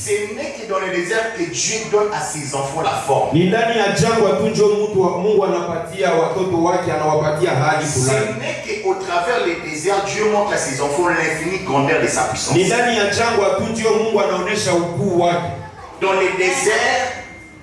Ce n'est que dans le désert que Dieu donne à ses enfants la forme. Ni ndani ya jangwa tu ndio Mungu anapatia watoto wake, anawapatia hali Ce fulani. n'est qu'au travers les déserts Dieu montre à ses enfants l'infinie grandeur de sa puissance. Ni ndani ya jangwa tu ndio Mungu anaonesha ukuu wake. Dans les déserts,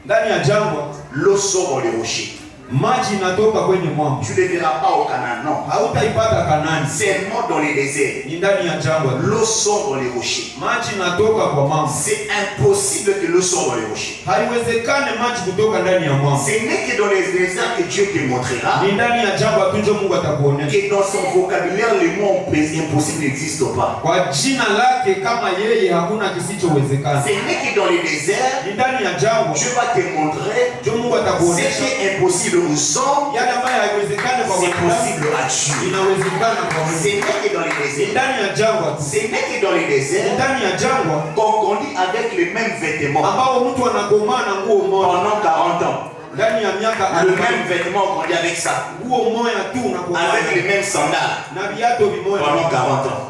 Ndani ya jangwa l'eau sort dans les rochers. maji inatoka kwenye mwamba. Tu ne verras pas au Canaan, non. Hautaipata Kanaani. Seulement dans les déserts. Ni ndani ya jangwa. L'eau sort dans les rochers. Maji inatoka kwa mwamba. C'est impossible que l'eau sorte dans les rochers. Haiwezekane maji kutoka ndani ya mwamba. Ce n'est que dans les déserts que Dieu te montrera. Ni ndani ya jangwa tu ndio Mungu atakuonesha. Et dans son vocabulaire, le mot impossible n'existe pas. Kwa jina lake kama yeye hakuna kisichowezekana. Ce n'est que dans les déserts, Ni ndani ya jangwa Dieu va te montrer ndio Mungu ce atakuonesha. qui est impossible aux hommes, Yale ambayo haiwezekani kwa c'est wanadamu possible à Dieu. inawezekana kwa Ce Mungu. n'est que dans les Ni déserts. ndani ya jangwa tu. Ce n'est que dans les Ni déserts ndani ya jangwa qu'on grandit avec les mêmes vêtements ambao mtu anakomaa na nguo moja pendant 40 ans. ndani ya miaka Le même vêtement, on grandit avec ça. nguo moja tu unakomaa Avec les mêmes sandales na viatu vimoja pendant 40 ans.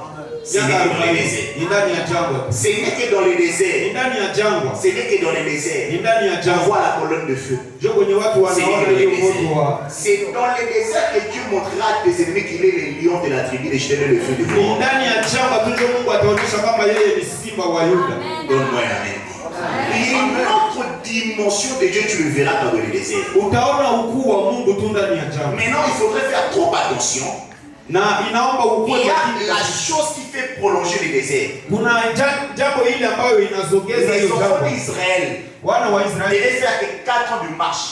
Ce n'est que dans les déserts. Ni ndani ya jangwa tu. Ce n'est que dans les Ni déserts. ndani ya jangwa. Ce n'est que dans les déserts. Ni ndani ya On jangwa. voit la colonne de feu. Ndio kwenye watu C'est wanaona dans les hiyo moto wa. déserts. C'est dans les déserts que Dieu montrera à tes ennemis qu'il est le lion de la tribu de Juda, le feu de Ni Dieu. ndani ya jangwa tu ndio Mungu ataonyesha kama yeye ni simba wa Yuda. Donne-moi un amen. Il y a une autre dimension de Dieu, tu le verras dans le désert. Utaona ukuu wa Mungu tu ndani ya jangwa. Maintenant, il faudrait faire trop attention. Na inaomba ukue Il y a makini. la chose qui fait prolonger le désert. Kuna jambo ile ambayo inazogeza Les hiyo enfants jambo. d'Israël Wana wa devaient Israeli faire que 4 ans de marche.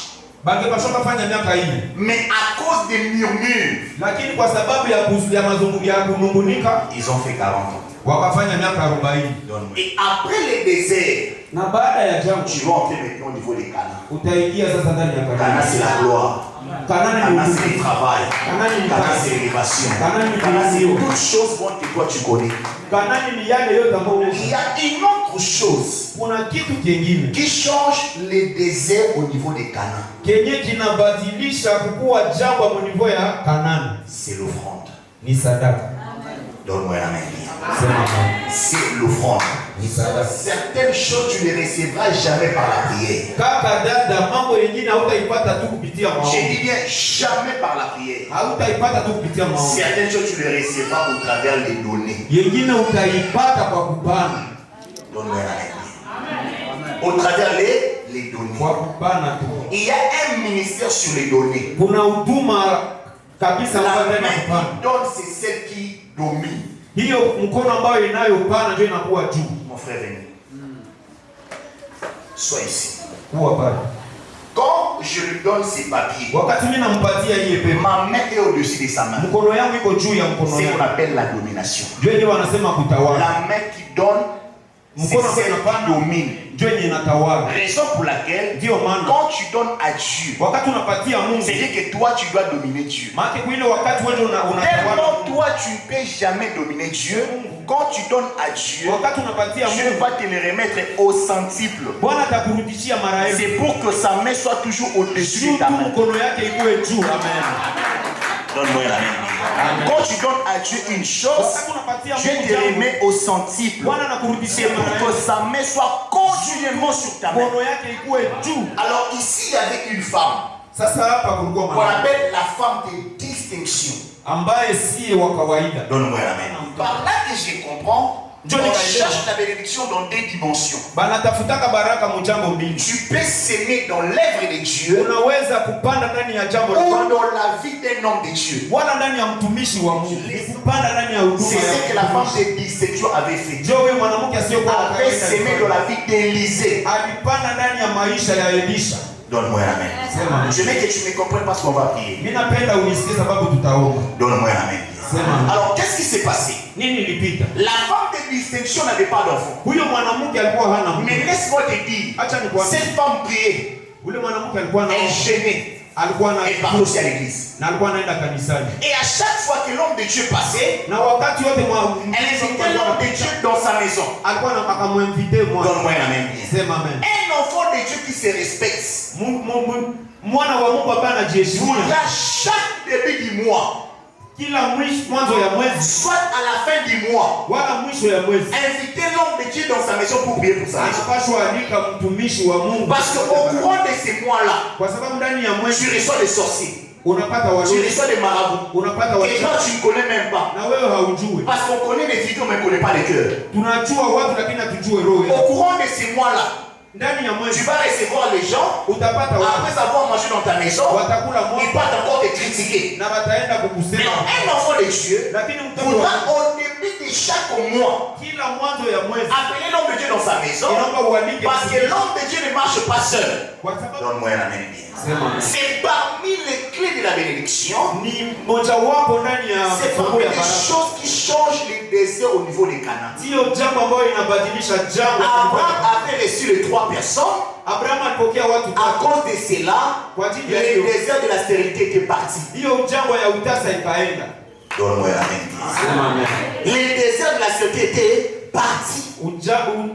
bangepaswa kufanya miaka 4. Mais à cause des murmures, Lakini kwa sababu ya mazungumzo ya kunungunika ils ont fait 40 ans. wakafanya miaka 40. Et après les déserts, Na baada ya jambo tu vas entrer maintenant au niveau des Canaan. utaingia sasa ndani ya Canaan, Kanaani. c'est la gloire. Kanaani Canaan, ni c'est le travail. Kanaani ni Canaan, kazi. c'est l'élévation. Canaan, Canaan, c'est ni toutes choses bonnes que toi tu connais. Kanaani ni yale yote ambayo Il y a une autre chose kuna kitu kingine qui change les déserts au niveau des Canaan. kenye kinabadilisha kukua jangwa mu niveau ya Kanaani. C'est l'offrande. Ni sadaka. Donne-moi la main. Sema C'est l'offrande. ni sadaka. Certaines choses tu ne recevras jamais par la prière. Kaka dada, mambo yengine hautaipata tu kupitia Je maombi. dis bien jamais par la prière. Hautaipata tu kupitia maombi. Certaines choses tu ne recevras au travers les données. Yengine utaipata kwa kupana. Donne-moi la main. Au travers les données. Kwa kupana tu. Il y a un ministère sur les données. Kuna huduma kabisa La ambayo main inapana. qui donne, c'est celle qui domine. Hiyo mkono ambayo inayopana ndio inakuwa juu. Mon frère, venez. Sois ici. Kuwa pale. Quand je lui donne ses papiers, Wakati mimi nampatia hii pepe, ma main est au-dessus de sa main. mkono yangu iko juu ya mkono C'est ce qu'on yake. appelle la domination. Ndio yenyewe wanasema kutawala. La main qui donne, c'est Mkono celle ambayo qui inapana domine. ndio yenye inatawala. Raison pour laquelle, Ndio maana quand tu donnes à Dieu, wakati unapatia Mungu, c'est-à-dire que toi, tu dois dominer Dieu. maana kwa ile wakati wewe unatawala. Tellement toi, tu ne peux jamais dominer Dieu. Quand tu donnes à Dieu, Wakati unapatia Dieu Mungu, va te le remettre au centuple. Bwana atakurudishia mara elfu. C'est pour que sa main soit toujours au-dessus de Juu ta tu main. mkono yake ikuwe juu. Amen. Donne-moi la main. Quand tu donnes à Dieu une chose, Wakati unapatia Dieu Mungu te jambo, remet au centuple. Bwana C'est anakurudishia pour mara que elfu. sa main soit continuellement sur ta main. Mkono yake ikuwe juu. Alors ici, il y avait une femme Sasa hapa kulikuwa qu'on mwanamke appelle la femme de distinction. ambaye si wa kawaida. Donne-moi la main. Par là que je comprends, on Johnny cherche la bénédiction dans des dimensions. Banatafutaka baraka mu jambo mbili. Tu peux s'aimer dans l'œuvre de Dieu Unaweza kupanda ndani ya jambo la ou Bwana, dans la vie d'un homme de Dieu. wala ndani ya mtumishi wa Mungu. Ni kupanda ndani ya huduma C'est ce que la ya femme de distinction avait fait. Ndio huyo mwanamke asiyokuwa na Avait s'aimé dans kawaida la vie d'Élisée. alipanda ndani ya maisha ya Elisha. Donne-moi la main. Sema. Je veux que tu me comprennes parce qu'on va prier. Mimi napenda unisikie sababu tutaomba. Donne-moi la main. Sema. Alors, qu'est-ce qui s'est passé? Nini ilipita? La femme de distinction n'avait pas d'enfant. Huyo mwanamke alikuwa hana mke. Mais laisse-moi te dire, Acha nikwambie. cette femme priait, Ule mwanamke alikuwa na elle gênait, alikuwa na elle partait aussi à l'église. na alikuwa anaenda kanisani. Et à chaque fois que l'homme de Dieu passait, Na wakati wote elle invitait l'homme de Dieu dans sa maison. alikuwa akamwinvite mwana. Donne-moi la main. Sema amen. Un enfant de Dieu qui se respecte Mwana wa Mungu hapa anajiheshimu. voudra chaque début du mois kila mwanzo ya mwezi, soit à la fin du mois, wala mwisho ya mwezi, inviter l'homme de Dieu dans sa maison pour prier pour sa maison. anapaswa alika mtumishi wa Mungu. Parce qu'au courant de ces mois-là, Kwa sababu ndani ya tu mwezi reçois des sorciers, unapata tu walozi, reçois des marabouts. unapata Et wachawi, toi, tu ne connais même pas. na wewe haujui. Parce qu'on connaît les figures, mais on ne connaît pas les cœurs. Tunajua watu lakini hatujui roho Au yao. courant de ces mois-là, Ndani ya tu mwezi vas recevoir les gens. utapata watu Après avoir mangé dans ta maison, watakula ils moto partent encore te critiquer. na wataenda Mais kukusema. un enfant de Dieu Lakini mtoto faudra wa au début de chaque mois kila mwanzo ya mwezi appeler l'homme de Dieu dans sa maison. inaomba ualike, Parce que l'homme de Dieu ne marche pas seul. kwa sababu Donne-moi la main bien. sema C'est parmi les clés de la bénédiction. ni mojawapo ndani ya C'est funguo parmi ya les baraka. choses qui changent les déserts au niveau des Canaan. Ndiyo jambo ambayo inabadilisha jambo. Abraham avait reçu les 3 personnes. Abrahamu alipokea watu À cause de cela, kwa ajili ya le hiyo. désert de la stérilité était parti. Hiyo jambo ya utasa ikaenda. Donne-moi la main. Sema amen. Le désert de la stérilité était parti.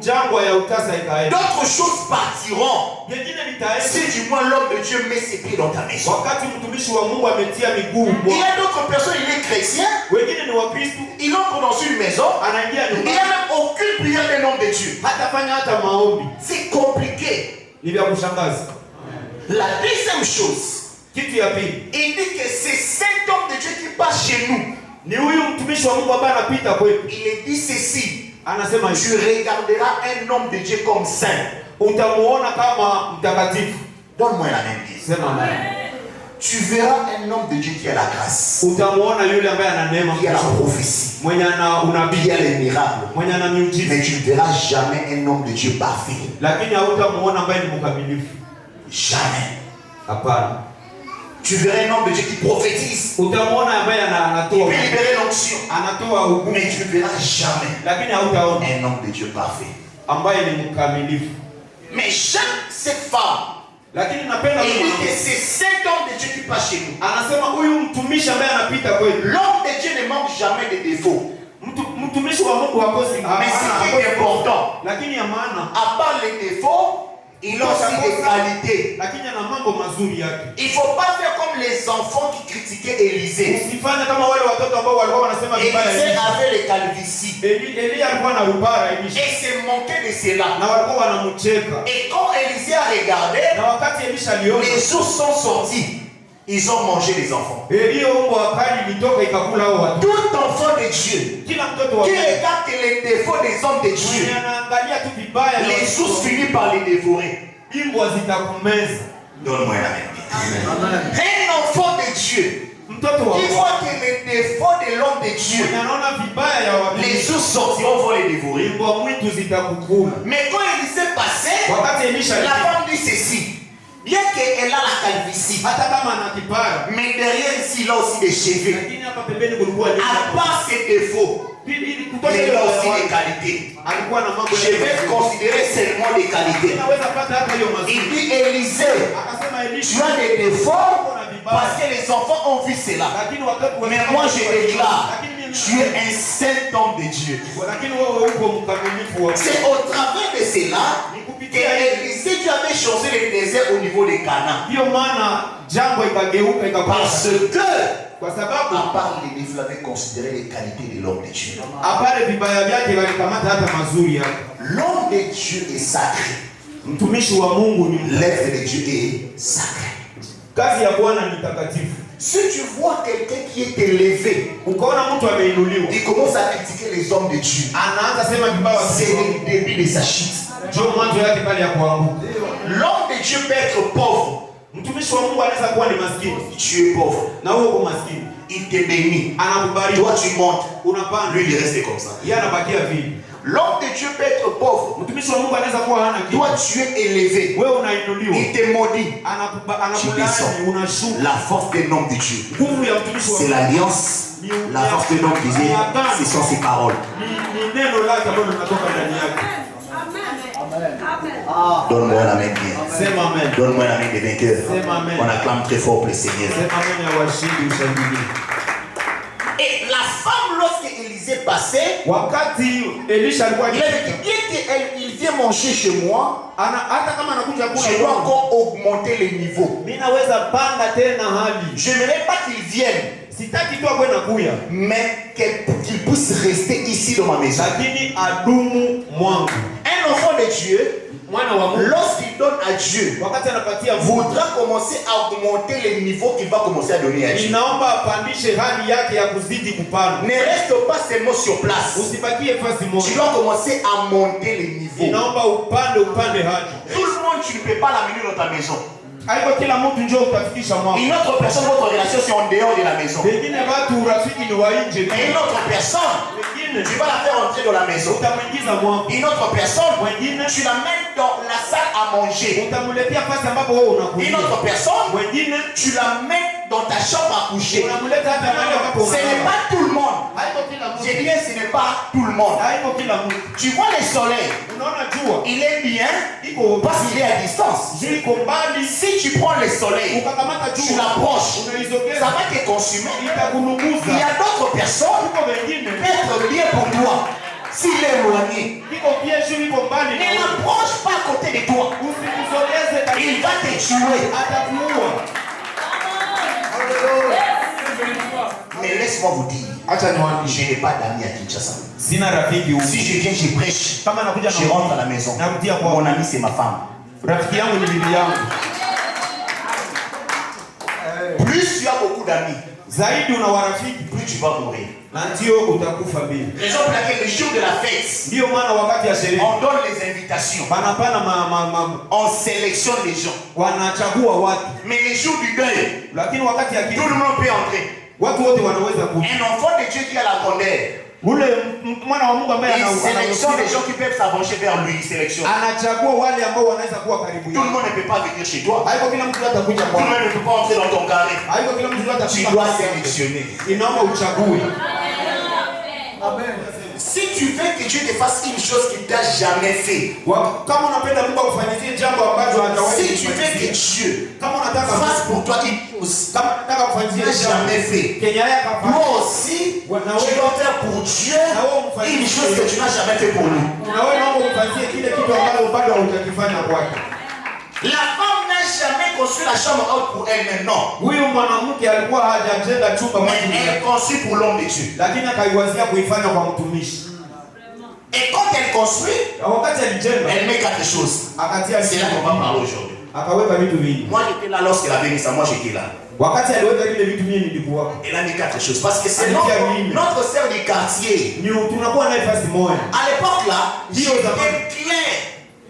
Jambo ya utasa ikaenda. D'autres choses partiront Yengine litaenda si du moins l'homme de Dieu met ses pieds dans ta maison. wakati mtumishi wa Mungu ametia miguu Il y mwako. a d'autres personnes, il est chrétien, Wengine ni Wakristo, il entre dans une maison, anaingia il n'y nyumbani, a même aucune prière d'un homme de Dieu. hatafanya hata maombi. C'est compliqué. Ni vya kushangaza. La deuxième chose, Kitu ya pili, il dit que c'est cet homme de Dieu qui passe chez nous. ni huyu mtumishi wa Mungu ambaye anapita kwetu. Il est dit ceci: Anasema tu regarderas un homme de Dieu comme saint. utamuona kama mtakatifu. Donne-moi la main. Sema amen. Tu verras un homme de Dieu qui a la grâce, Utamuona yule ambaye ana neema, qui a la prophétie, mwenye ana qui unabii, a les miracles. mwenye ana miujiza, Mais tu ne verras jamais un homme de Dieu parfait. lakini hautamuona ambaye ni mkamilifu. Jamais. Hapana. Tu verras un homme de Dieu qui prophétise, Utamuona ambaye qui anatoa peut libérer l'onction. anatoa hukumu, Mais tu ne verras jamais lakini hautaona un homme de Dieu parfait. ambaye ni mkamilifu. Mais j'aime cette femme. Lakini napenda Il dit huyu que c'est cet homme de Dieu qui passe chez nous. anasema huyu mtumishi ambaye anapita kwetu. L'homme de Dieu ne manque jamais de défauts. Mtumishi wa Mungu hakosi, Mais ce qui est important, lakini ya maana à part les défauts, il a aussi des qualités. lakini ana mambo mazuri yake. Il ne faut pas faire comme les enfants qui critiquaient Élisée. Usifanye kama wale watoto ambao walikuwa wanasema vibaya. Élisée avait les calvities. Elia alikuwa na rupara Elisha, Et se moquait de cela. na walikuwa wanamcheka. Et quand Élisée a regardé, Na wakati Elisha aliona les ours sont sortis. Ils ont mangé les enfants. hiyo umbo akali ilitoka ikakula hao watu. Tout enfant de Dieu Kila mtoto wa qui Mungu regarde les défauts des hommes de Dieu, mwenye anaangalia tu vibaya na les ours finissent par les dévorer. imbwa zitakumeza. Donne-moi la main. Un enfant de Dieu Mtoto wa qui Mungu voit que les défauts de l'homme de Dieu, mwenye anaona vibaya ya watu, les ours sortiront vont les dévorer. imbwa mwitu zitakukula. Mais quand Élisée passait, Wakati Elisha la femme dit ceci: bien qu'elle a la calvitie, hata kama ana kipara, mais derrière ici, il a aussi des cheveux. lakini hapa pembeni kulikuwa À part ses défauts, ili kutosha il ile a aussi des watu, qualités. alikuwa na mambo Je vais considérer seulement les qualités. Inaweza pata hata hiyo Il mazuri. dit: Élisée, Akasema tu Elisha, as des défauts parce que les enfants ont vu cela. lakini wakati Mais moi je déclare, lakini mimi tu es un saint homme de Dieu. lakini wewe uko mkamilifu wa C'est au travers de cela que Élisée, tu avais changé le désert au niveau de Canaan. Hiyo maana jambo ikageuka ikakuwa Parce que, kwa sababu à part les défauts, il avait considéré les qualités de l'homme de Dieu. apale vibaya vyake walikamata hata mazuri yake. L'homme de Dieu est sacré. Mtumishi wa Mungu ni L'œuvre de Dieu est sacrée. kazi ya Bwana ni takatifu. Si tu vois quelqu'un qui est élevé, Ukaona mtu ameinuliwa, il commence à critiquer les hommes de Dieu, anaanza sema vibaya c'est sio le début de sa chute. ndio mwanzo yake pale ya kuanguka. L'homme de Dieu peut être pauvre. Mtumishi wa Mungu anaweza kuwa ni maskini Tu es pauvre. na wewe uko maskini, Il te bénit. anakubariki, Toi, tu montes. unapanda, Lui, il reste comme ça. yeye anabakia vile. L'homme de Dieu peut être pauvre. Mtumishi wa Mungu anaweza kuwa hana kitu, Toi, tu es élevé. wewe unainuliwa, Il te maudit. anakulaani, unashuka. La force d'un homme de Dieu, Nguvu ya mtumishi wa c'est Mungu l'alliance. La force d'un homme disait, ce sont ses paroles. ni neno lake ambalo linatoka ndani yake. Donne-moi la main bien. Sema amen. Donne-moi la main des vainqueurs. Sema amen. On acclame très fort pour le Seigneur. Sema amen ya washindi ushangilie. Et la femme, lorsque Élisée passait, Wakati Elisha alikuwa il avait dit, bien qu'il vient manger chez moi, hata kama anakuja kula je dois encore augmenter les niveaux. mimi naweza panda tena hali. Je n'aimerais pas qu'il vienne sitaki tu akwe nakuya, mais qu'il puisse rester ici dans ma maison. lakini adumu mwangu. Un enfant de Dieu, lorsqu'il donne à Dieu, Wakati anapatia voudra commencer à augmenter les niveaux qu'il va commencer à donner à Dieu. inaomba apandishe hali yake ya kuzidi kupanda. Ne reste pas seulement sur place. Usibakie fasi Tu moja. dois commencer à monter les niveaux. Inaomba upande haja. Tout le monde, tu ne peux pas l'amener dans ta maison. Haiko kila mtu njoo utafikisha mwako. Une autre personne, votre relation, c'est en dehors de la maison. Wengine watu urafiki ni wa nje. Et une autre personne, Wengine tu vas la faire entrer dans la maison. utamuingiza mwako. Une autre personne, Wengine tu l'amènes dans la salle à manger. utamuletea fasi ambapo wewe unakulia. Une autre personne, Wengine tu l'amènes dans ta chambre à coucher. unamuleta hata mahali ambapo Ce n'est unalala. pas tout le monde. Haiko kila mtu. J'ai dit, ce n'est pas tout le monde. Haiko kila mtu. Tu vois le soleil, Unaona jua il est bien iko parce qu'il est à distance. juu iko mbali. Si tu prends le soleil, Ukakamata tu jua l'approches, ça unaizogeza va te consumer. Il itakulunguza. y a d'autres personnes Iko wengine qui peuvent être bien pour toi. S'il est éloigné, iko pia juu iko mbali na ne wewe. l'approche pas à côté de toi. Usikusogeze Il va te tuer. atakuua. Mais laisse-moi vous dire, Acha niwaambie, je n'ai pas d'amis à Kinshasa. sina rafiki huko. Si je viens, je prêche. Kama nakuja Je rentre à la maison. narudia kwa Mon ami, c'est ma femme. rafiki yangu ni bibi yangu. Plus tu as beaucoup d'amis, Zaidi una warafiki plus tu vas mourir. na ndio utakufa mbili. Raison pour laquelle le jour de la fête, Ndio maana wakati ya sherehe on donne les invitations. wanapana On sélectionne les gens. wanachagua watu, Mais les jours du deuil, lakini wakati ya tout kitu le monde peut entrer. watu wote wanaweza kuja. Un enfant de Dieu qui a la grandeur, Ule mwana wa Mungu ambaye il sélectionne les ana gens qui peuvent s'avancer vers lui. Il sélectionne. anachagua wale ambao wanaweza kuwa karibu Tout le yake. monde ne peut pas venir chez toi. Haiko kila mtu atakuja Tout le kwako. monde ne peut pas entrer dans ton carré. Haiko kila mtu Tu atafika dois kwako. sélectionner. Inaomba uchague. Si tu veux que Dieu te fasse une chose qu'il t'a jamais fait, Kama unapenda Mungu akufanyizie jambo ambalo hajawahi si tu veux que kufanyia. Dieu Kama unataka fasse pour toi une chose kama unataka qu'il kufanyia n'a jambo jamais fait, Kenya yake hapa. toi aussi, tu dois faire pour Dieu une chose que tu n'as jamais fait pour lui. Na wewe naomba ufanyie kile kitu ambacho bado hujakifanya kwake. La femme n'a jamais construit la chambre haute pour elle-même, non. Huyu mwanamke alikuwa hajajenga chumba Mais maalum, elle construit pour l'homme de Dieu. lakini akaiwazia kuifanya kwa mtumishi. Et quand elle construit, Na wakati alijenga elle met quatre choses. akatia C'est là qu'on va parler aujourd'hui. akaweka vitu vingi. Moi j'étais là lorsqu'elle avait mis ça, moi j'étais là. Wakati aliweka vile vitu mimi nilikuwa. Elle a mis quatre choses. Parce que c'est Elle notre, a mis. notre sœur du quartier. Ni tunakuwa naye fasi moja. À l'époque là, Dis aux j'étais amants. clair.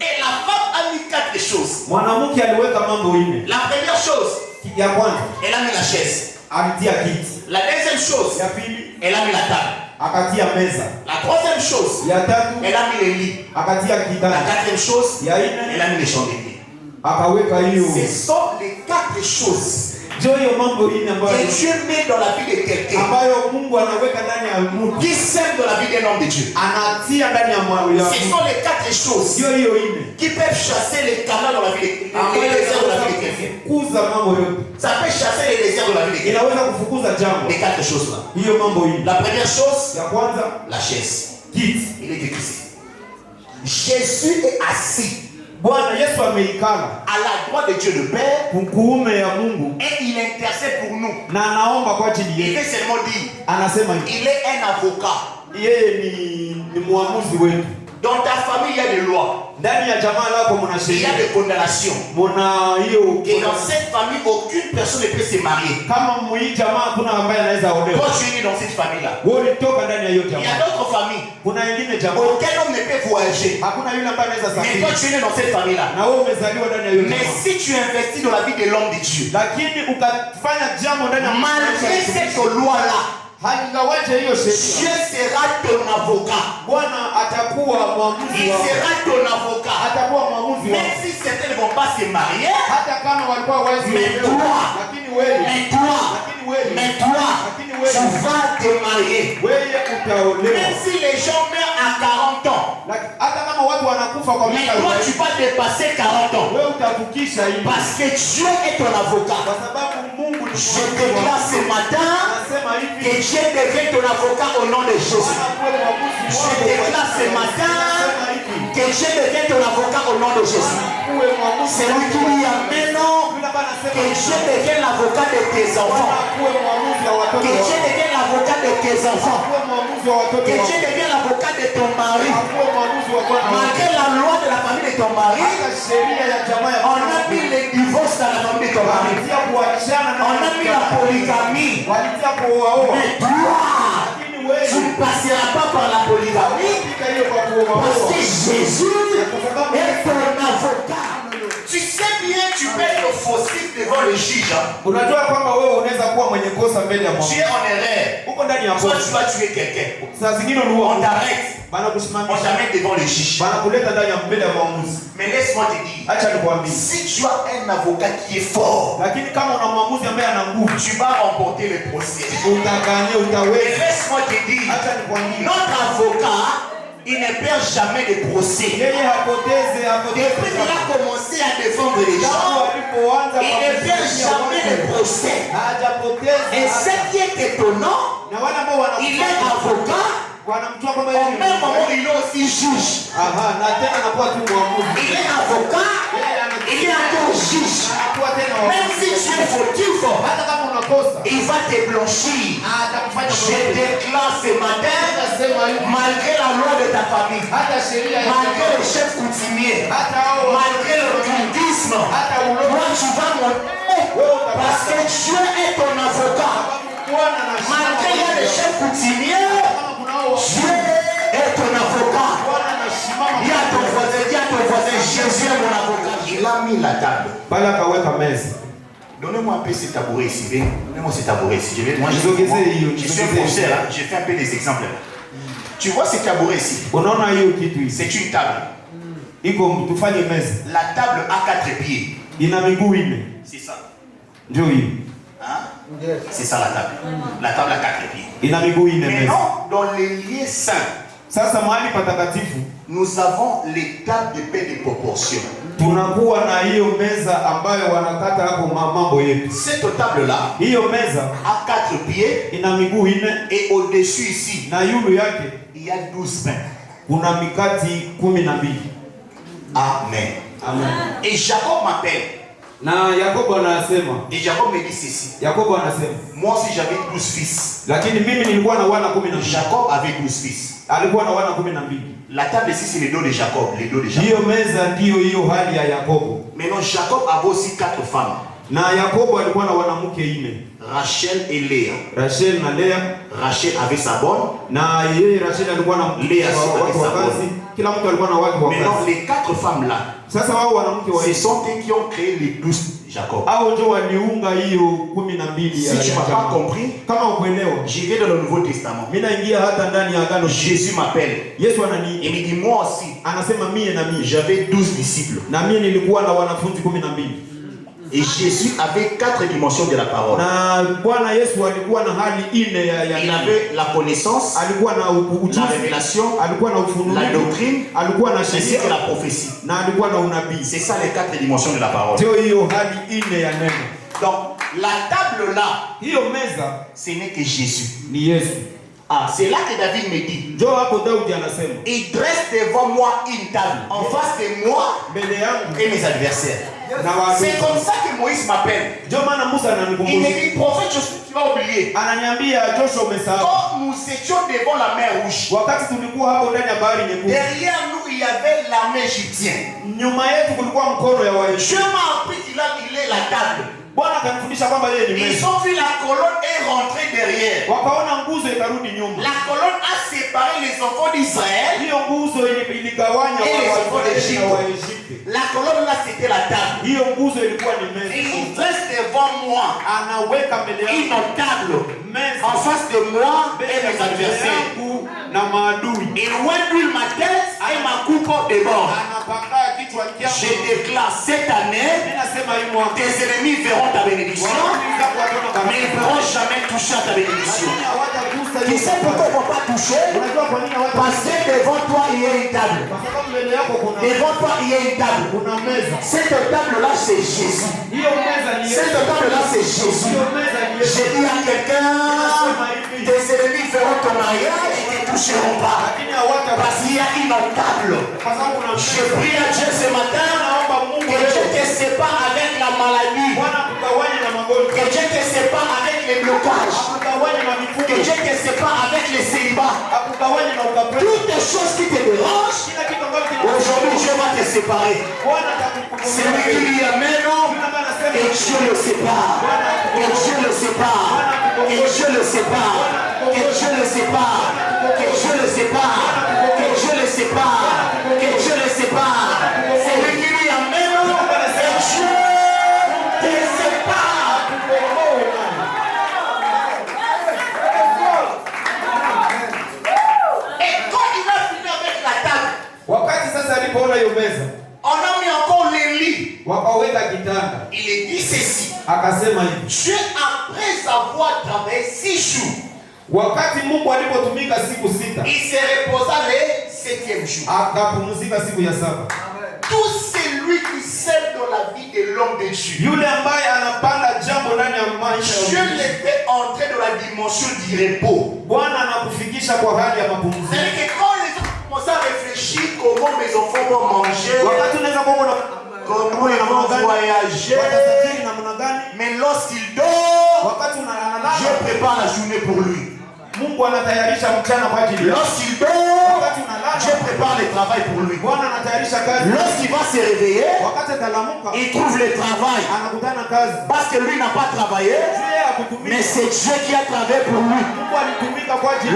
Et la femme a mis quatre choses. Mwanamke aliweka mambo nne. La première chose, Ya kwanza elle a mis la chaise. alitia kiti. La deuxième chose, Ya pili elle a mis la table. akatia meza. La troisième chose, Ya tatu elle a mis les lits. akatia La kitanda. quatrième chose, Ya elle nne a mis les chandeliers. akaweka hiyo. Ce sont les quatre choses Ndio hiyo mambo nne ambayo que Dieu met dans la vie de quelqu'un ambayo Mungu anaweka ndani ya mtu. qui sème dans la vie d'un homme de Dieu. Anatia ndani ya moyo Ce wako. sont les quatre choses Ndio hiyo nne qui peuvent chasser les canaux dans la vie de les désirs de la vie de quelqu'un. kufukuza mambo yote. Ça peut chasser les désirs de la vie de quelqu'un. Inaweza kufukuza jambo. Les quatre choses là. Hiyo mambo nne. La première chose, Ya kwanza la chaise. kiti. Il est écrit ici. Jésus est assis Bwana Yesu ameikala à la droite de Dieu le Père kuume ya Mungu et il intercède pour nous. na anaomba kwa ajili Il yetu. veut seulement dire, Anasema hivi, il est un avocat. yeye ni muamuzi wetu. Dans ta famille, il y a des lois. Ndani ya jamaa lako mna Il y a sheria, des condamnations. mna hiyo. Et dans cette famille, aucune personne ne peut se marier. Kama mwi jamaa kuna ambaye anaweza Toi, olewa. tu es né dans cette famille-là. Wewe ulitoka ndani ya hiyo Il y a jamaa. d'autres familles. Kuna wengine jamaa, Aucun homme ne peut voyager. hakuna yule ambaye anaweza Mais safiri. toi, tu es né dans cette famille-là. Na wewe umezaliwa ndani ya hiyo Mais jamaa. si tu investis dans la vie de l'homme de Dieu, Lakini ukafanya jambo ndani ya malgré cette loi-là, haingawaje hiyo Dieu sheria, sera ton avocat. Bwana atakuwa mwamuzi Il wako. sera ton avocat. Atakuwa mwamuzi Même wako. si certains ne vont pas se marier, Hata kama walikuwa wazi Mais wenyewe, toi, lakini wewe, mais toi, lakini wewe, mais toi, lakini tu wewe, vas te marier. wewe utaolewa. Même si les gens meurent à 40 ans, Hata kama watu wanakufa kwa mais miaka toi, 40, tu vas dépasser 40 ans. wewe utafikisha hivi, Parce que Dieu est ton avocat. kwa sababu Mungu ni Je déclare ce matin Anasema hivi, que Dieu devient ton avocat au nom de Jésus. Bwana kuwe mwamuzi Je wako. déclare ce matin Anasema hivi, que Dieu devient ton avocat au nom de Jésus. kuwe mwamuzi C'est lui qui dit Amen. Yule ambaye Que anasema Dieu devient l'avocat de tes enfants. Bwana kuwe mwamuzi wa watoto watoto Que Dieu wako. devienne l'avocat de tes enfants. Akuwe mwamuzi wa watoto Que wako. Dieu devienne l'avocat de ton mari. Akuwe mwamuzi wa bwana wako. Malgré la loi de la famille de ton mari, Hata sheria ya jamaa ya on a mis les divorces dans la famille de ton mari. walitia kuachana na On a mis la polygamie. walitia kuoaoa. Mais toi, Lakini wewe tu ne passeras pas par la polygamie unapita hiyo kwa parce kuoaoa. que Jésus est ton avocat. Tu sais bien, tu peux être faussif devant le juge. Unajua kwamba wewe unaweza kuwa mwenye kosa mbele ya Tu Mungu. es en erreur. Uko ndani ya Soit kosa. tu vas tuer quelqu'un. Saa zingine On uliua t'arrête. bana On kusimamisha. t'amène devant le juge. Bana kuleta ndani ya mbele ya maamuzi. Mais laisse-moi te dire, Acha nikwambie. si tu as un avocat qui est fort, Lakini kama una mwamuzi ambaye ana nguvu, tu vas remporter le procès. utaganye, Mais utaweza. laisse-moi te dire, Acha nikwambie. notre avocat, il ne perd jamais de procès. Yeye hapoteze, Depuis qu'il a commencé à défendre les gens, Tangu alipoanza il ne perd jamais de procès. hajapoteza. Et ce qui est étonnant, Na wale ambao il est avocat, wanamtoa kwamba au yeye ni même moment mwamuzi. il est aussi juge. Aha, na tena anakuwa tu mwamuzi. Il est avocat, il est encore juge. Anakuwa tena Même si tu es fautif, hata kama unakosa, il va te blanchir. atakufanya Je déclare ce matin, malgré la loi de ta famille, hata sheria ya malgré le chef coutumier, hata hao malgré le bouddhisme, hata ulozi toi tu vas monter parce que Dieu est ton avocat. Bwana na Malgré il y a des chefs coutumiers, kama kunao Dieu est ton avocat. Bwana na shimama. Dis à ton voisin, Jésus est mon avocat. Il a mis la table. Bala kaweka meza. Donnez-moi un peu ce tabouret ici. Donnez-moi ce tabouret ici. Moi, je suis un professeur. Hein. J'ai fait un peu des exemples. Tu vois ce tabouret ici? Unaona hiyo kitu hii? C'est une table. Iko tufanye meza. La table a 4 pieds. Ina miguu 4. C'est ça. Ndio hiyo. Hein? C'est ça la table. La table a 4 pieds. Ina miguu 4 meza. Maintenant, dans les lieux saints, Sasa mahali patakatifu nous avons les tables de paix de proportion. tunakuwa na hiyo meza ambayo wanakata hapo mambo yetu. Cette table-là Hiyo meza a 4 pieds ina miguu 4 et au-dessus ici, na yulu yake il y a 12 pains. kuna mikati 12. Amen. Amen. Et Jacob m'appelle. Na Yakobo anasema, Et Jacob me dit ceci. Yakobo anasema, Moi aussi j'avais 12 fils. lakini mimi nilikuwa na wana 12. Jacob avait 12 fils. Alikuwa na wana 12. La table ici c'est les dos de Jacob. Les dos de Jacob. Hiyo meza ndiyo hiyo hali ya Yakobo. Maintenant Jacob avait aussi 4 femmes. Na Yakobo alikuwa na wanamke 4. Rachel et Léa. Rachel na Lea. Rachel avait sa bonne. Na yeye Rachel alikuwa na Lea watu wa kazi. Kila mtu alikuwa na watu wa Maintenant kazi. les 4 femmes là, Sasa wao wanamke wa ce sont eux qui ont créé les 12 Jacob. hao ndio waliunga hiyo 12 Si ya tu n'as pas Yakobo. compris, Kama ukuelewa, j'y vais dans le Nouveau Testament. mimi naingia hata ndani ya agano. Jésus m'appelle. Yesu Il anani me dit moi aussi, anasema mie na mie. j'avais 12 disciples. Na mie nilikuwa na wanafunzi 12. Et Jésus avait 4 dimensions de la parole. Na Bwana Yesu alikuwa na hali 4 ya Il avait la connaissance, alikuwa na la ujuzi, révélation, alikuwa na ufunuo, la doctrine, alikuwa na ainsi sheria que la prophétie. na alikuwa na unabii. C'est ça les 4 dimensions de la parole. Ndio hiyo hali 4 ya neno. Donc, la table là, Hiyo meza ce n'est que Jésus. ni Yesu. Ah, c'est là que David me dit, Njoo hapo Daudi anasema, il dresse devant moi une table en face de moi mbele yangu et mes adversaires. na watu. C'est comme ça que Moïse m'appelle. Ndio maana Musa Il ananikumbusha. me dit, prophète Josué, tu vas oublier. Ananiambia Joshua, umesahau. Quand nous étions devant la mer rouge, Wakati tulikuwa hapo ndani ya bahari nyekundu, derrière nous, il y avait l'armée égyptienne. nyuma yetu kulikuwa mkono ya Dieu Waisraeli. m'a appris qu'il est la table. Bwana akanifundisha kwamba yeye ni Ils meza. ont vu la colonne et rentré derrière. Wakaona nguzo ikarudi nyuma. La colonne a séparé les enfants d'Israël. Hiyo nguzo iligawanya Et les enfants Waisraeli d'Égypte. na Waegypte. La colonne là, c'était la table. Hiyo nguzo ilikuwa ni Et meza. il dresse devant moi Anaweka mbele une yangu table meza en face de moi et mbele mes ya adversaires. yangu na maadui. Il huile ma tête et ma coupe de bord. Anapaka kichwa Je chake. déclare cette année, Ninasema hii mwaka tes ennemis verront ta bénédiction, wanaanza kuona kama mais ils ne pourront jamais toucher à ta bénédiction. hawatagusa Tu hiyo sais pourquoi ils ne vont pas toucher? Unajua kwa nini Parce que devant toi, il y a une table. Kwa sababu mbele yako Devant toi, il y a une table. kuna meza. Cette table-là, c'est Jésus. Hiyo meza ni Cette table-là, c'est Jésus. Hiyo meza ni Yesu. Je dis à quelqu'un, tes ennemis feront ton mariage et toucheront pas. Parce qu'il y a une table. Je prie à Dieu ce matin que Dieu te sépare avec la maladie. Que Dieu te sépare avec les blocages. Que Dieu te sépare avec les célibats. Toutes les choses qui te dérangent, aujourd'hui Dieu va te séparer. C'est lui qui dit Amen. Et Dieu le sépare. Et Dieu le sépare. Et Dieu le sépare. Et Dieu le sépare. Et Dieu le sépare. Et Dieu le sépare. Et Dieu le sépare. C'est lui qui dit Amen. Et Dieu te sépare. Et quand il a fini avec la table, on a mis encore les lits. Il est dit ceci. Dieu, après avoir travaillé 6 jours, il se reposa le 7e jour. Tout celui qui sème dans la vie de l'homme de Dieu, Dieu le fait entrer dans la dimension du repos. C'est-à-dire que quand les gens commencent à réfléchir comment mes enfants vont manger, comment ils vont voyager, mais lorsqu'il dort, Dieu prépare la journée pour lui. Lorsqu'il dort, Dieu prépare le travail pour lui. Lorsqu'il va se réveiller, il trouve le travail. Parce que lui n'a pas travaillé, mais c'est Dieu qui a travaillé pour lui.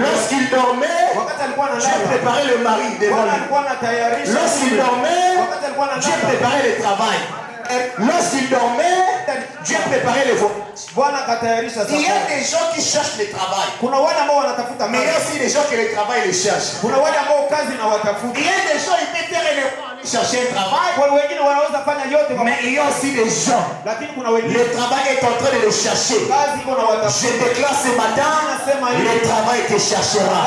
Lorsqu'il dormait, Dieu préparait le mari devant lui. Lorsqu'il dormait, Dieu préparait le travail. Lorsqu'il dormait, Dieu préparait les voies. Il y a des gens qui cherchent le travail. Mais il y a aussi des gens qui le travail les cherchent. Il y a des gens qui peuvent chercher un travail. Mais il y a aussi des gens. Le travail est en train de le chercher. Je déclare ce matin, le travail te cherchera.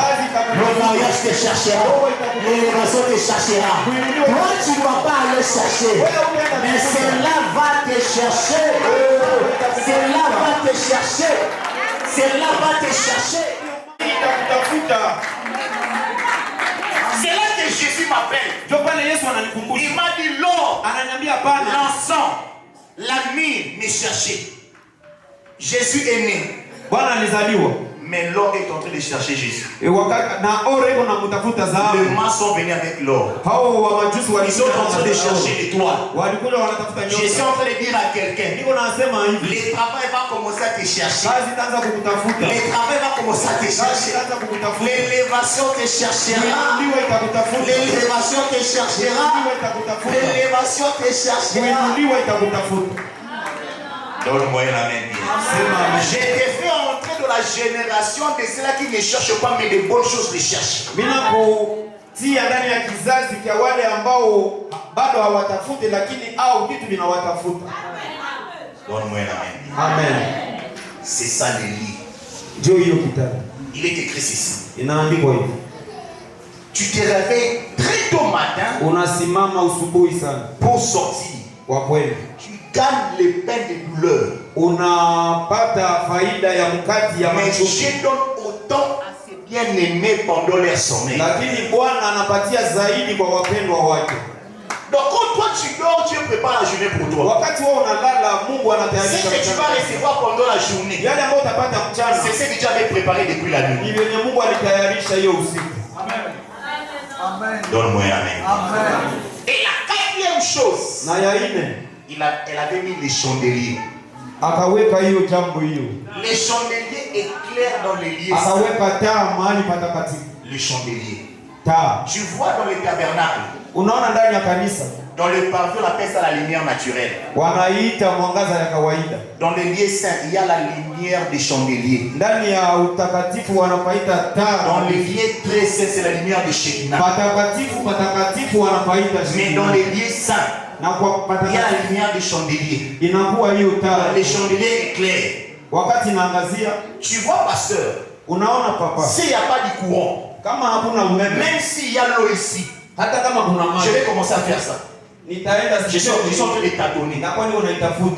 Le mariage te cherchera. L'élévation te cherchera. Toi, tu ne vas pas aller chercher. Mais cela va te chercher. Cela va te chercher. Cela va te chercher. C'est là que Jésus m'appelle. Il m'a dit l'or, l'encens, la myrrhe me cherchait. Jésus est né. Mais l'or est en train de chercher Jésus. Les mains sont venus avec l'or. Ils sont en train de chercher l'étoile. Je suis en train de dire à quelqu'un, le travail va commencer à te chercher. Le travail va commencer à te chercher. L'élévation te cherchera. L'élévation te cherchera. L'élévation te cherchera. Donne-moi la main. J'ai été fait entrer dans la génération de ceux-là qui ne cherchent pas, mais de bonnes choses les cherchent. Donne-moi la main. Amen. C'est ça le lit. Il est écrit ceci. Tu te réveilles très tôt matin pour sortir. Tu gagnes les peines de douleur. Mais Dieu donne autant à ses bien-aimés pendant leur sommeil. Donc quand toi tu dors, Dieu prépare la journée pour toi. Ce que tu vas recevoir pendant la journée, c'est ce que Dieu avait préparé depuis la nuit. Donne-moi un amen. Et la 4e chose, elle avait mis les chandeliers. Les chandeliers éclairent dans les lieux. Le chandelier. Tu vois dans les tabernacles. Dans le pavillon, on appelle ça la lumière naturelle. Dans les lieux saints, il y a la lumière des chandeliers. Dans les lieux très saints, c'est la lumière des Shekinah. Mais dans les lieux saints, il y a la lumière des chandeliers. Les chandeliers éclairent. Tu vois, pasteur, s'il n'y a pas de courant, même s'il y a l'eau ici, je vais commencer à faire ça. Je suis en train de tâtonner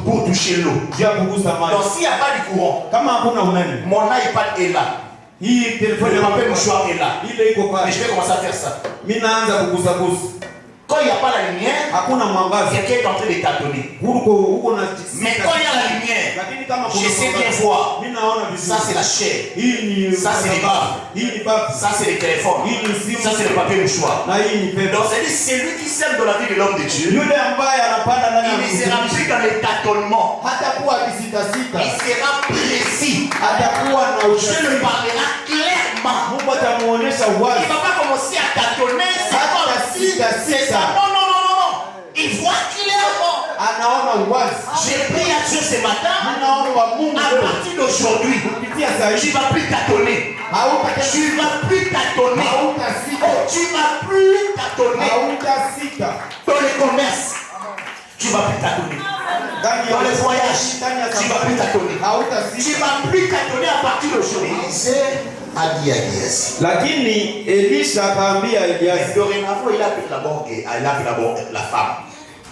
pour toucher l'eau. Donc s'il n'y a pas de courant, mon iPad est là. Hii telefoni Le papier mouchoir est là. ile iko pale. Mais je vais commencer à faire ça. Mimi naanza kugusagusa. Quand il n'y a pas la lumière, Hakuna mwangaza. quelqu'un est en train de tâtonner. Huko na Mais quand il y a la lumière, lakini kama je sais bien voir. Mimi naona vizuri. Ça c'est la chair. Hii ni Ça c'est les baffes. Hii ni bafu. Ça c'est les téléphones. Ça c'est le papier mouchoir. Na hii ni pepe. Donc c'est lui qui sème dans la vie de l'homme de Dieu. Yule ambaye anapanda ndani ya Il ne sera plus dans les tâtonnements. hatakuwa akisitasita. Il sera précis. Hatakuwa na Je ushahidi. le parlera clairement. Mungu atamuonesha wazi. Il ne va pas commencer à tâtonner. C'est comme si c'est ça. Non, non, non, non, non. Il voit clairement. Anaona wazi. J'ai prié à Dieu ce matin. Anaona wa Mungu. À partir d'aujourd'hui, Kupitia saa tu hii. ne vas plus tâtonner. Tu ne vas plus tâtonner. Hautasita. Oh, tu ne vas plus tâtonner. Hautasita. Dans les commerces, tu ne vas plus tâtonner. Dans les voyages, tu ne vas plus tâtonner. Tu ne vas plus tâtonner à partir d'aujourd'hui. A dit à Géasi. Lakini Elisha akaambia Gehazi. Dorénavant, il a pris d'abord la femme.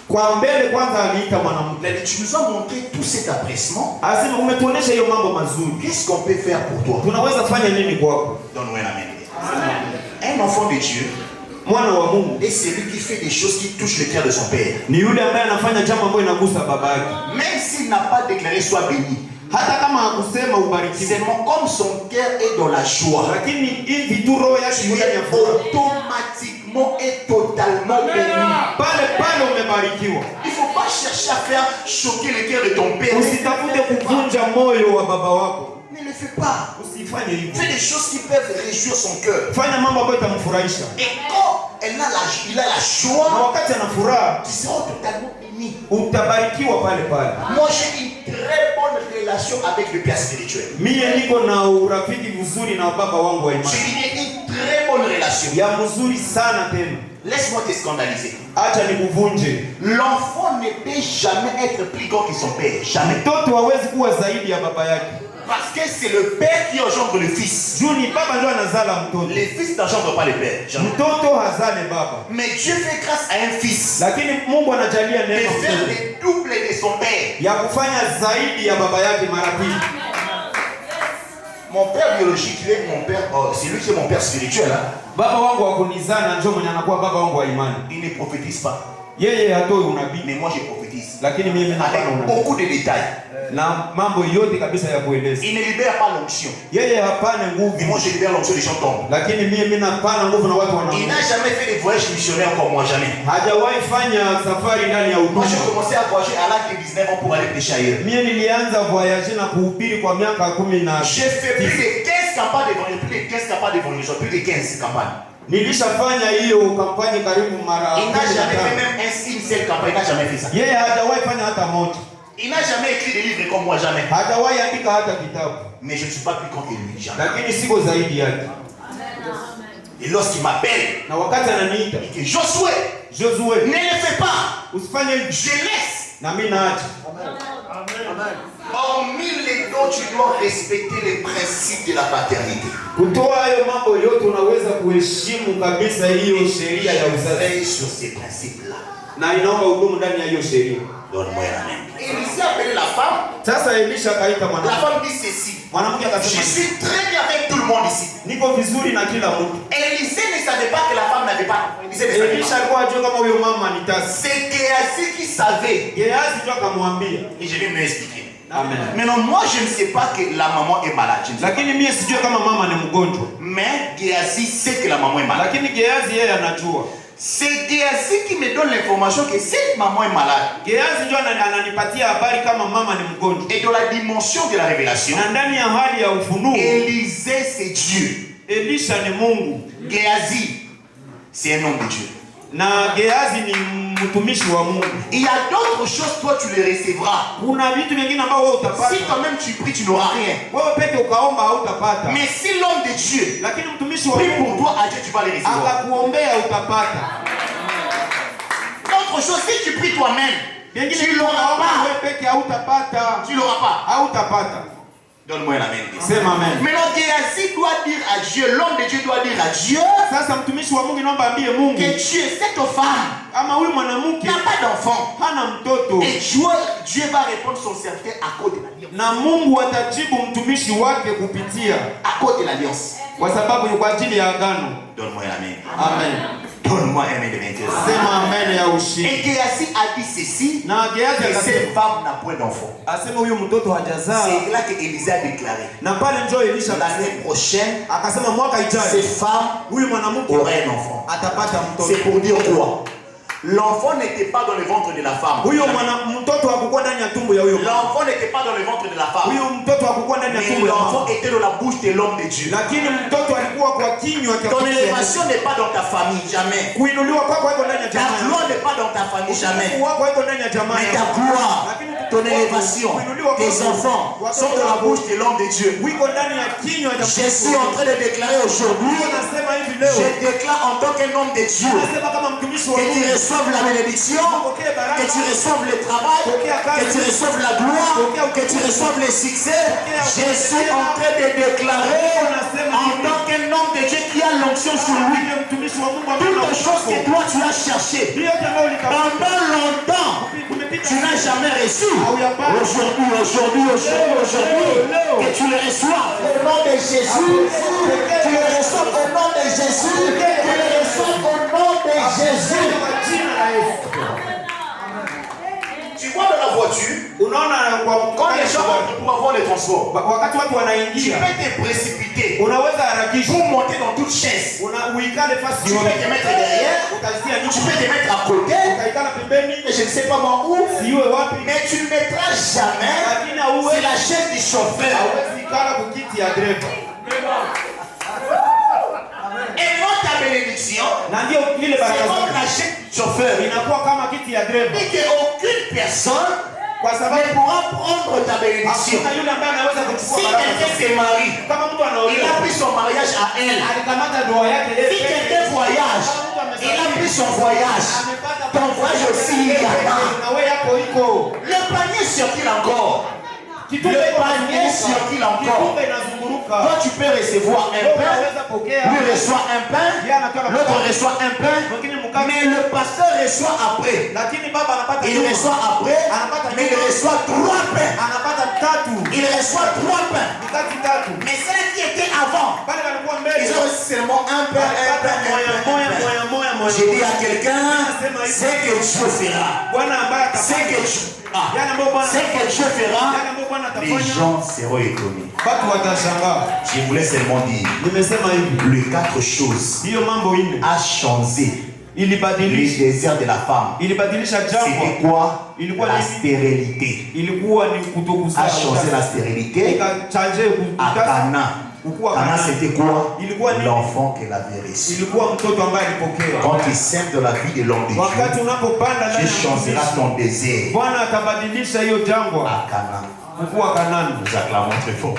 Kwa mbele kwanza aliita mwanamke. Il a dit, tu nous as montré tout cet appréciement. Asema umetuonesha hiyo mambo mazuri. Qu'est-ce qu'on peut faire pour toi? Tunaweza kufanya nini kwako? Donne-moi la main. Un enfant de Dieu, Mwana wa Mungu et c'est lui qui fait des choses qui touchent le cœur de son père. ni yule ambaye anafanya jambo ambalo linagusa baba yake. Même s'il n'a pas déclaré sois béni, Hata kama hakusema ubarikiwe. seulement comme son cœur est dans la joie, Lakini hivi tu roho yake tu iko ndani ya es furaha. automatiquement et totalement béni. Pale umebarikiwa. Il ne faut pas chercher à faire choquer le cœur de ton père. Usitafute kuvunja moyo wa baba wako. Ne le fais pas. Usifanye hivyo. Fais des choses qui peuvent réjouir son cœur. Fanya mambo ambayo itamfurahisha. Et quand il a la Na joie, wakati ana furaha, tu seras totalement béni. utabarikiwa pale pale. Moi, j'ai une très bonne relation avec le père spirituel. Mie niko na urafiki mzuri na baba wangu wa imani. J'ai une très bonne relation. Ya mzuri sana tena. Laisse-moi te scandaliser. Acha nikuvunje. L'enfant ne peut jamais être plus grand que son père. Jamais. Mtoto hawezi kuwa zaidi ya baba yake. Parce que c'est le père qui engendre le fils. Juu ni baba ndio anazala mtoto. Les fils n'engendrent pas le père. Jamais. Mtoto hazale baba. Mais Dieu fait grâce à un fils Lakini Mungu anajalia de neema faire mtoto. le double de son père. Ya kufanya zaidi ya baba yake mara pili. Mon père biologique, il est mon père, c'est lui qui est mon père spirituel. Hein? Baba wangu wa kunizana ndio mwenye anakuwa baba wangu wa imani. Il ne prophétise pas. Yeye hatoi unabii, Mais moi je prophétise. lakini mimi napana Avec unabii. beaucoup de détails. Na mambo yote kabisa ya kueleza. Il ne libère pas l'onction. Yeye hapana Mais nguvu, moi je libère l'onction, les gens tombent. lakini mimi napana nguvu na watu Il wanaona. n'a jamais fait des voyages missionnaires comme moi, jamais. Hajawahi fanya safari ndani ya Moi huduma. j'ai commencé à voyager à l'âge de 19 ans pour aller prêcher ailleurs. Mimi nilianza voyage na kuhubiri kwa miaka 10 J'ai fait plus de 15 campagnes d'évangélisation, plus de 15 campagnes d'évangélisation, plus de 15 campagnes. Nilishafanya hiyo kampani karibu mara. Il n'a jamais fait même une seule campagne, il n'a jamais fait ça. Yeye hajawahi fanya hata moja. Il n'a jamais écrit des livres comme moi, jamais. Hajawahi andika hata kitabu. Mais je ne suis pas plus grand que lui, jamais. Lakini siko zaidi yake. Et lorsqu'il m'appelle, Na wakati ananiita, il dit Josué, Josué, ne le fais pas, usifanye hivyo. je laisse. Na mimi naacha. Hormis les dons, tu dois respecter les principes de la paternité. Kutoa hayo mambo yote unaweza kuheshimu kabisa hiyo sheria ya uzazi. Veille sur ces principes-là. Na inaomba hudumu ndani ya hiyo sheria. Donne-moi la main. Et il s'est appelé la femme. Sasa Elisha akaita La mwanamke. femme dit ceci. Mwanamke Je akasema, suis très bien avec tout le monde ici. niko vizuri na kila mtu. Élisée ne savait pas que la femme n'avait pas. Élisée ne savait Elisha pas. alikuwa ajua kama huyo mama ni tasi. C'est Géasi qui savait. Gehazi tu akamwambia. Et je vais me expliquer. Amen. Maintenant, moi, je ne sais pas que la maman est malade. Je ne sais pas. Lakini mimi sijui kama mama ni mgonjwa. Mais Géasi sait que la maman est malade. Lakini Gehazi yeye anajua. C'est Géasi qui me donne l'information que cette maman est malade. Gehazi ndio ananipatia habari kama mama ni mgonjwa. Et dans la dimension de la révélation, Na ndani ya hali ya ufunuo, Élisée, c'est Dieu. Elisha ni Mungu. Géasi, c'est un homme de Dieu. Na Gehazi ni mtumishi wa Mungu. Il y a d'autres choses, toi, tu les recevras. Kuna vitu vingine ambavyo wewe utapata. Si toi-même tu pries, tu n'auras rien. Wewe peke ukaomba hautapata. Mais si l'homme de Dieu Lakini mtumishi wa prie pour Mungu toi, à Dieu, tu vas les recevoir. akakuombea utapata. D'autres choses, si tu pries toi-même, Vingine tu l'auras ukaomba pas. wewe peke hautapata. Tu l'auras pas. Hautapata. Donne-moi un amen. Sema amen. Maintenant, Géasi doit dire à Dieu, l'homme de Dieu doit dire à Dieu que Dieu, cette femme, n'a pas d'enfant. Et Dieu va répondre son serviteur à cause de l'alliance. À cause de l'alliance. Donne-moi un amen. Amen. Donne-moi un amen de 21. Et Géasi a dit ceci, que cette femme n'a point d'enfant. C'est là que Élisée a déclaré. L'année prochaine, cette femme aurait un enfant. C'est pour dire quoi? L'enfant n'était pas dans le ventre de la femme. L'enfant n'était pas dans le ventre de la femme. Mais l'enfant était dans la bouche de l'homme de Dieu. Ton élévation n'est pas dans ta famille, jamais. Ta gloire n'est pas dans ta famille, jamais. Mais ta gloire, ton élévation, tes enfants sont dans la bouche de l'homme de Dieu. Je suis en train de déclarer aujourd'hui, je déclare en tant qu'un homme de Dieu, que tu reçoives la bénédiction, que tu reçoives le travail, que tu reçoives la gloire, que tu reçoives le succès. Je suis en train de déclarer en tant qu'un homme de Dieu qui a l'onction sur lui, toutes les choses que toi tu as cherchées pendant longtemps, tu n'as jamais reçu. Aujourd'hui, que tu le reçois au nom de Jésus, tu le reçois au nom de Jésus, tu le reçois au nom de Jésus. Tu vois dans la voiture, quand les gens vont pouvoir voir les transports, tu peux te précipiter pour monter dans toute chaise. Tu peux te mettre derrière, tu peux te mettre à côté, je ne sais pas moi où, mais tu ne mettras jamais c'est la chaise du chauffeur. Et moi ta bénédiction, c'est comme la chaise du chauffeur. Et qu'aucune personne ne pourra prendre ta bénédiction. Si quelqu'un se marie, il a pris son mariage à elle. Si quelqu'un voyage, il a pris son voyage. Ton voyage aussi, il y a. Le panier sur-t-il encore? Le panier sur-t-il encore? Toi tu peux recevoir un pain, lui reçoit un pain, l'autre reçoit un pain, mais le pasteur reçoit après. Il reçoit après, mais il reçoit 3 pains. Il reçoit 3 pains. Mais ceux qui étaient avant, ils ont reçu seulement un pain, J'ai dit à quelqu'un, c'est que Dieu fera. C'est que Dieu fera. Les gens seront étonnés. Je voulais seulement dire les 4 choses a changé les désirs de la femme. C'était quoi? La stérilité. A changé la stérilité à Cana. Cana c'était quoi? L'enfant qu'elle avait reçu. Quand tu sèmes de la vie de l'homme de Dieu, tu changeras ton désir à Cana. Nous acclamons très fort.